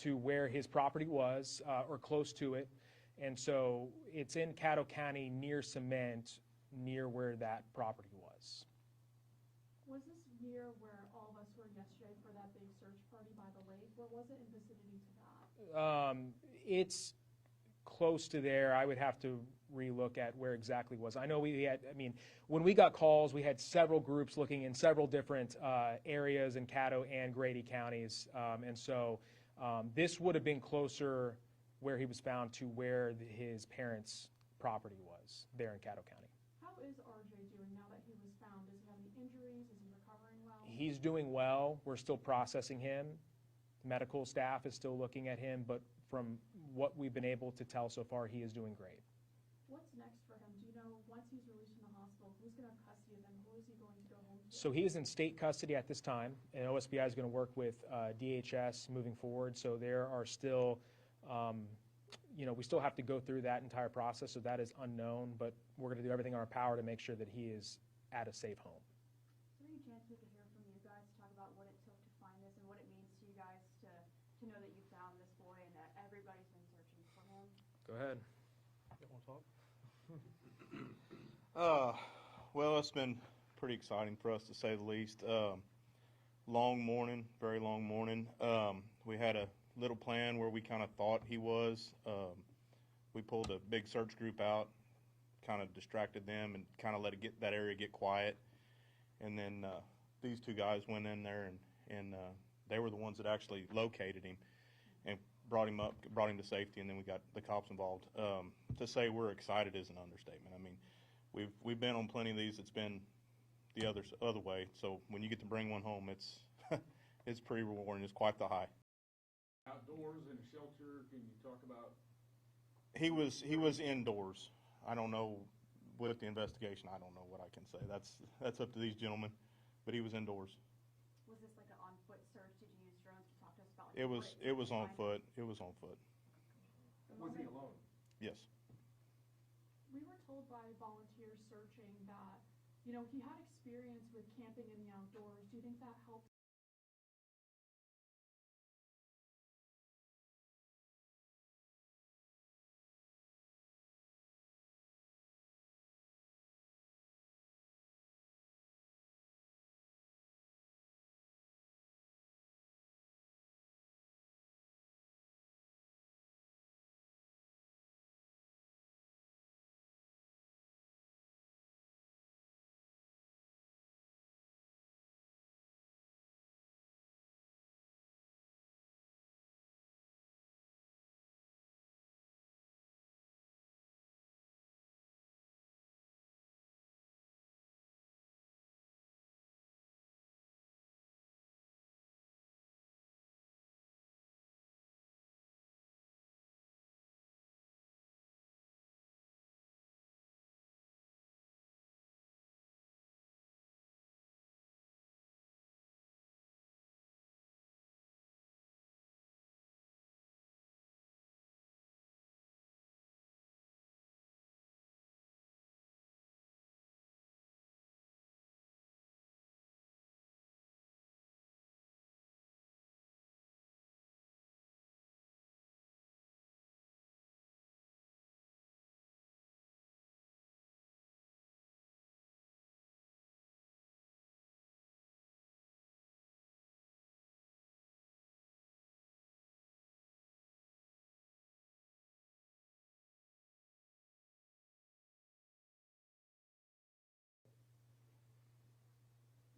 to where his property was, or close to it. And so it's in Caddo County near Cement, near where that property was. Was this near where all of us were yesterday for that big search party by the lake, or was it in vicinity to that? It's close to there. I would have to relook at where exactly it was. I know we had, I mean, when we got calls, we had several groups looking in several different areas in Caddo and Grady counties. And so this would have been closer where he was found to where his parents' property was, there in Caddo County. How is RJ doing now that he was found? Does he have any injuries? Is he recovering well? He's doing well. We're still processing him. Medical staff is still looking at him, but from what we've been able to tell so far, he is doing great. What's next for him? Do you know, once he's released from the hospital, who's going to have custody of him? Who is he going to go home to? So he is in state custody at this time, and OSBI is going to work with DHS moving forward. So there are still, we still have to go through that entire process, so that is unknown, but we're going to do everything in our power to make sure that he is at a safe home. Is there any chance we could hear from you guys to talk about what it took to find this and what it means to you guys to know that you found this boy and that everybody's been searching for him? Go ahead. You want to talk? Well, it's been pretty exciting for us, to say the least. Long morning, very long morning. We had a little plan where we kind of thought he was. We pulled a big search group out, kind of distracted them, and kind of let that area get quiet. And then these two guys went in there, and they were the ones that actually located him and brought him to safety, and then we got the cops involved. To say we're excited is an understatement. I mean, we've been on plenty of these. It's been the other way. So when you get to bring one home, it's it's pretty rewarding. It's quite the high. Outdoors in a shelter. Can you talk about? He was indoors. I don't know with the investigation. I don't know what I can say. That's up to these gentlemen. But he was indoors. Was this like an on-foot search? Did you use drones to talk to us about? It was on foot. It was on foot. Was he alone? Yes. We were told by volunteers searching that, he had experience with camping in the outdoors. Do you think that helped?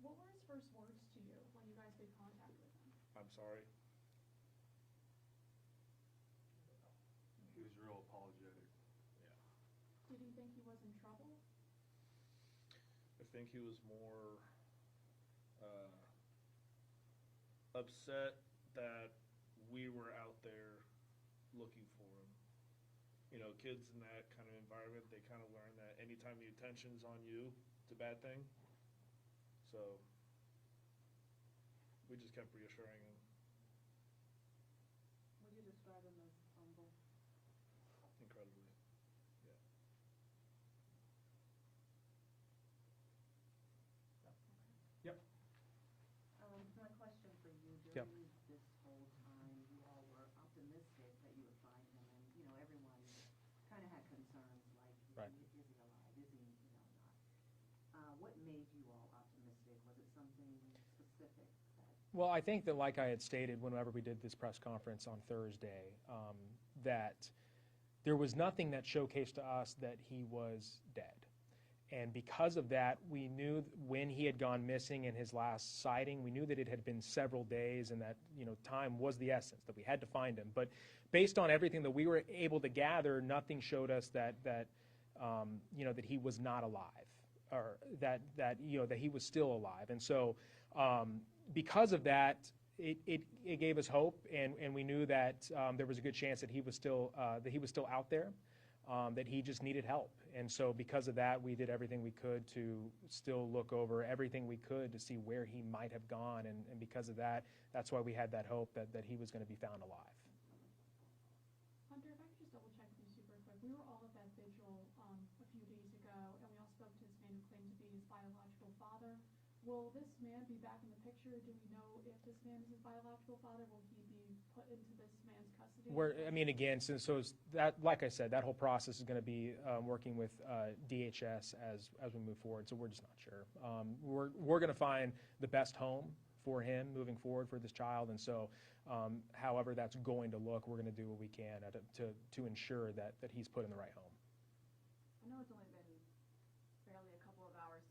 What were his first words to you when you guys made contact with him? I'm sorry. He was real apologetic. Yeah. Did he think he was in trouble? I think he was more upset that we were out there looking for him. Kids in that kind of environment, they kind of learn that anytime the attention's on you, it's a bad thing. So we just kept reassuring him. Would you describe him as humble? Incredibly. Yeah. Yep. My question for you, Yep. during this whole time, you all were Right. Is he alive? Is he, not? What made you all optimistic? Was it something specific that? Well, I think that, like I had stated whenever we did this press conference on Thursday, that there was nothing that showcased to us that he was dead. And because of that, we knew when he had gone missing in his last sighting, we knew that it had been several days and that, time was the essence, that we had to find him. But based on everything that we were able to gather, nothing showed us that he was not alive, or that he was still alive. And so because of that, it gave us hope, and we knew that there was a good chance that he was still out there, that he just needed help. And so because of that, we did everything we could to still look over everything we could to see where he might have gone. And because of that, that's why we had that hope that he was going to be found alive. Hunter, if I could just double check with you super quick. We were all at that vigil a few days ago, and we all spoke to this man who claimed to be his biological father. Will this man be back in the picture? Do we know if this man is his biological father? Will he be put into this man's custody? Again, so it's that, like I said, that whole process is going to be working with DHS as we move forward. So we're just not sure. We're going to find the best home for him moving forward for this child, and so however that's going to look, we're going to do what we can to ensure that he's put in the right home. I know it's only been barely a couple of hours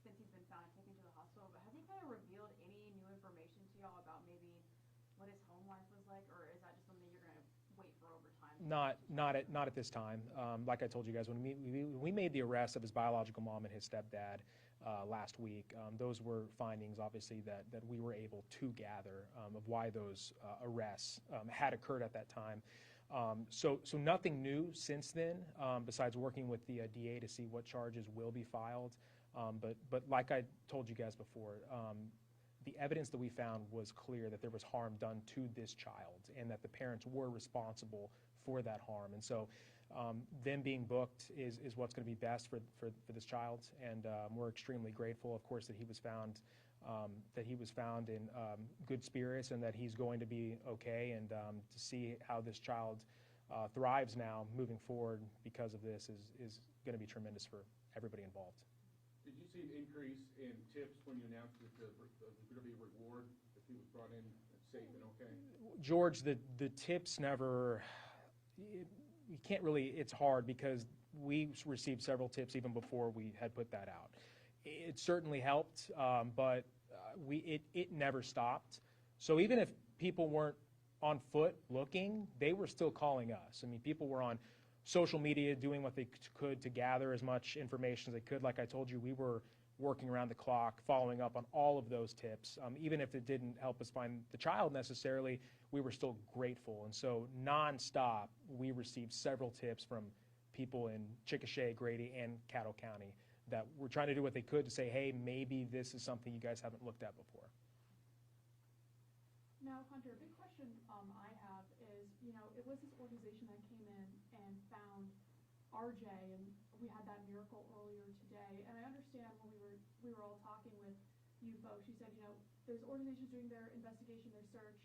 since he's been found and taken to the hospital, but has he kind of revealed any new information to y'all about maybe what his home life was like, or is that just something you're going to wait for over time? Not at this time. Like I told you guys, when we made the arrest of his biological mom and his stepdad last week, those were findings, obviously, that we were able to gather of why those arrests had occurred at that time. So nothing new since then, besides working with the DA to see what charges will be filed. But like I told you guys before, the evidence that we found was clear that there was harm done to this child and that the parents were responsible for that harm. And so them being booked is what's going to be best for this child. And we're extremely grateful, of course, that he was found in good spirits and that he's going to be okay. And to see how this child thrives now moving forward because of this is going to be tremendous for everybody involved. Did you see an increase in tips when you announced that there was going to be a reward if he was brought in safe and okay? George, the tips never, you can't really, it's hard because we received several tips even before we had put that out. It certainly helped, but it never stopped. So even if people weren't on foot looking, they were still calling us. I mean, people were on social media doing what they could to gather as much information as they could. Like I told you, we were working around the clock, following up on all of those tips. Even if it didn't help us find the child necessarily, we were still grateful. And so nonstop, we received several tips from people in Chickasha, Grady, and Caddo County that were trying to do what they could to say, hey, maybe this is something you guys haven't looked at before. Now, Hunter, a big question I have is, it was this organization that came in and found RJ, and we had that miracle earlier today. And I understand when we were all talking with you folks, you said, there's organizations doing their investigation, their search.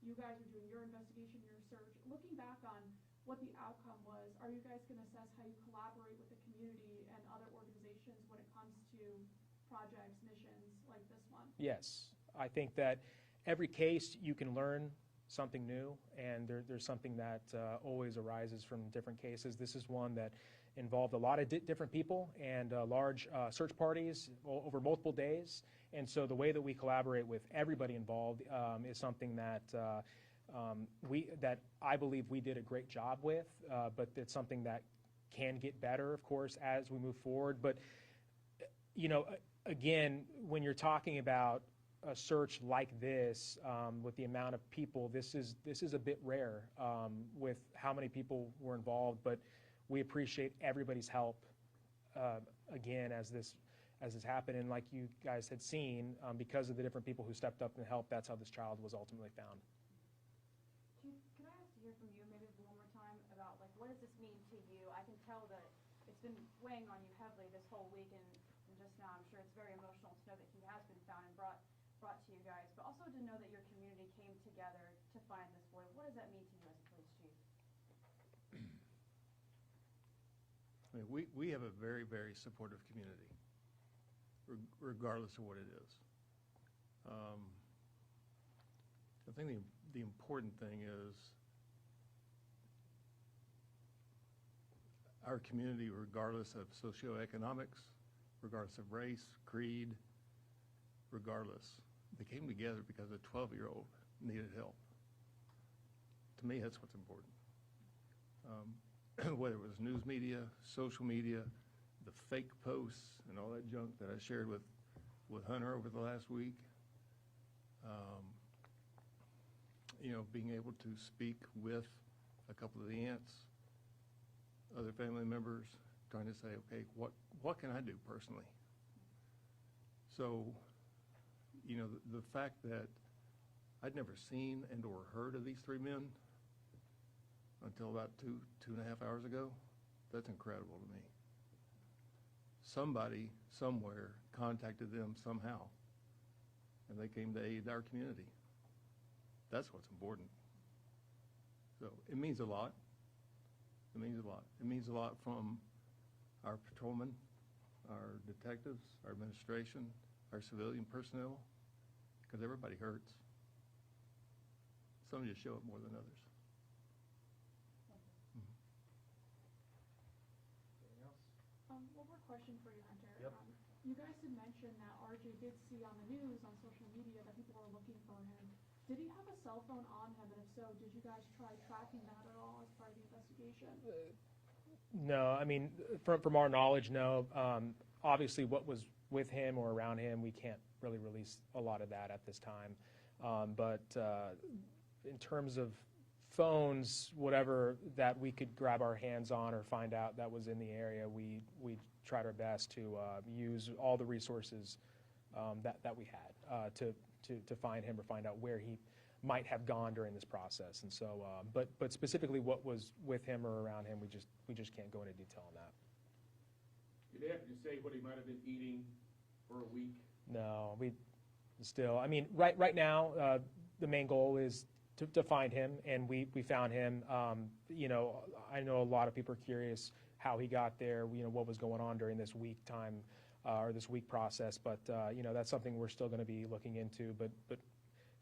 You guys are doing your investigation, your search. Looking back on what the outcome was, are you guys going to assess how you collaborate with the community and other organizations when it comes to projects, missions like this one? Yes. I think that every case you can learn something new, and there's something that always arises from different cases. This is one that involved a lot of different people and large search parties over multiple days. And so the way that we collaborate with everybody involved is something that that I believe we did a great job with, but it's something that can get better, of course, as we move forward. But, again, when you're talking about a search like this, with the amount of people, this is a bit rare with how many people were involved, but we appreciate everybody's help, again, as this happened. And like you guys had seen, because of the different people who stepped up and helped, that's how this child was ultimately found. Chief, can I ask to hear from you maybe one more time about, what does this mean to you? I can tell that it's been weighing on you heavily this whole week, and just now I'm sure it's very emotional to know that he has been found and brought to you guys, but also to know that your community came together to find this boy. What does that mean to you as a police chief? I mean, we have a very, very supportive community, regardless of what it is. I think the important thing is our community, regardless of socioeconomics, regardless of race, creed, regardless, they came together because a 12-year-old needed help. To me, that's what's important. Whether it was news media, social media, the fake posts and all that junk that I shared with Hunter over the last week, being able to speak with a couple of the aunts, other family members, trying to say, okay, what can I do personally? So, the fact that I'd never seen and or heard of these three men until about two and a half hours ago, that's incredible to me. Somebody, somewhere, contacted them somehow, and they came to aid our community. That's what's important. So it means a lot. It means a lot. It means a lot from our patrolmen, our detectives, our administration, our civilian personnel, because everybody hurts. Some just show up more than others. One more question for you, Hunter. Yep. You guys had mentioned that RJ did see on the news, on social media, that people were looking for him. Did he have a cell phone on him, and if so, did you guys try tracking that at all as part of the investigation? No, I mean, from our knowledge, no. Obviously, what was with him or around him, we can't really release a lot of that at this time. But in terms of phones, whatever that we could grab our hands on or find out that was in the area, we tried our best to use all the resources that we had to find him or find out where he might have gone during this process. And so, but specifically what was with him or around him, we just can't go into detail on that. Did they have to say what he might have been eating for a week? No, I mean, right now, the main goal is to find him, and we found him. I know a lot of people are curious how he got there, what was going on during this week time, or this week process, but, that's something we're still gonna be looking into, but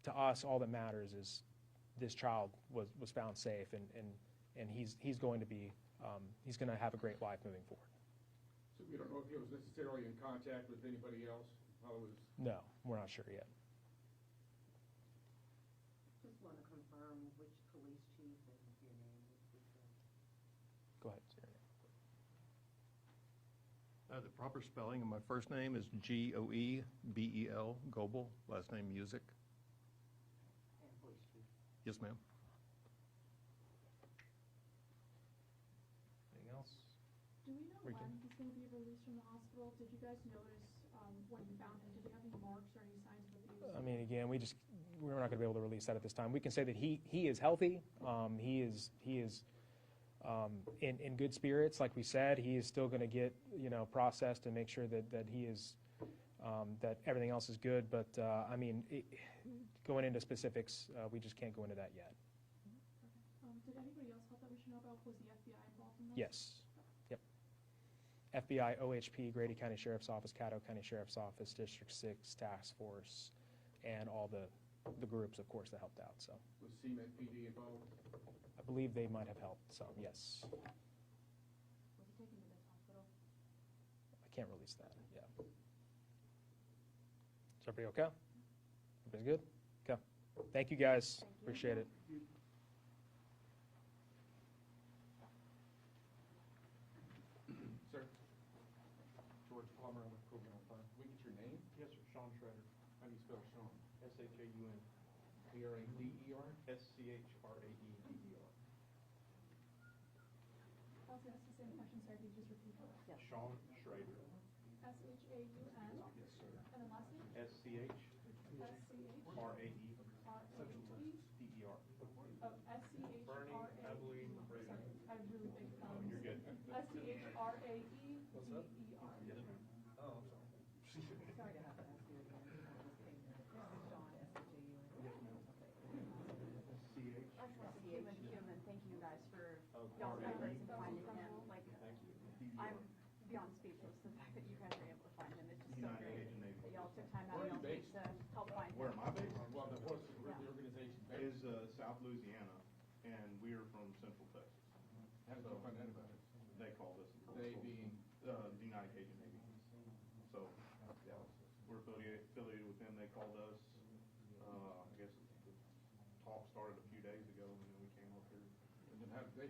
to us, all that matters is this child was found safe, and he's going to be, he's gonna have a great life moving forward. So we don't know if he was necessarily in contact with anybody else while it was... No, we're not sure yet. Just want to confirm which police chief and your name is. Go ahead. The proper spelling of my first name is Goebel, Goebel, last name Music. And police chief. Yes, ma'am. Anything else? Do we know We when can- he's going to be released from the hospital? Did you guys notice when you found him? Did he have any marks or any signs of abuse? I mean, again, we're not going to be able to release that at this time. We can say that he is healthy. He is in good spirits. Like we said, he is still going to get processed and make sure that he is that everything else is good. But I mean, going into specifics, we just can't go into that yet. Did anybody else help that we should know about? Was the FBI involved in this? Yes. Yep. FBI, OHP, Grady County Sheriff's Office, Caddo County Sheriff's Office, District 6 Task Force, and all the groups, of course, that helped out. So Was CMET PD involved? I believe they might have helped some. Yes. Was he taken to this hospital? I can't release that. Yeah. Is everybody okay? Everybody's good? Okay. Thank you, guys. Thank you. Appreciate it. Sir? George Palmer, I'm with Program Fund. We get your name? Yes, sir, Sean Schrader, How do you spell Sean? S-H-A-U-N, A-R-A-D-E-R? S-C-H-R-A-E-D-E-R. Also, that's the same question, sorry, could you just repeat that? Yes. Sean Schrader, S-H-A-U-N, yes, sir, and then last name? S-C-H-R-A-E-D-E-R. S-C-H-R-A-E-D? Oh, S-C-H-R-A. Bernie, Emily, Sorry, Brady. I have really big Oh, thumbs. you're good. S-C-H-R-A-E-D-E-R. Yes, ma'am. Oh, I'm sorry. Sorry to have to ask you again. Sean, S-H-A-U-N. Yes, ma'am. S-C-H. Human, thank you guys for Oh, y'all's R-A-E. efforts in finding him. Like, Thank you. I beyond speechless, the fact that you guys were able to find him. It's just so United great Asian Navy. that y'all took time out Where of are you y'all's week based? to help find him. Where am I based? Well, where's the organization based? Is South Louisiana, and we are from Central Texas. How did you find out about it? They called us. They being? The United Asian Navy. So, yeah, we're affiliated with them. They called us. I guess the talk started a few days ago, and then we came up here. And then how did they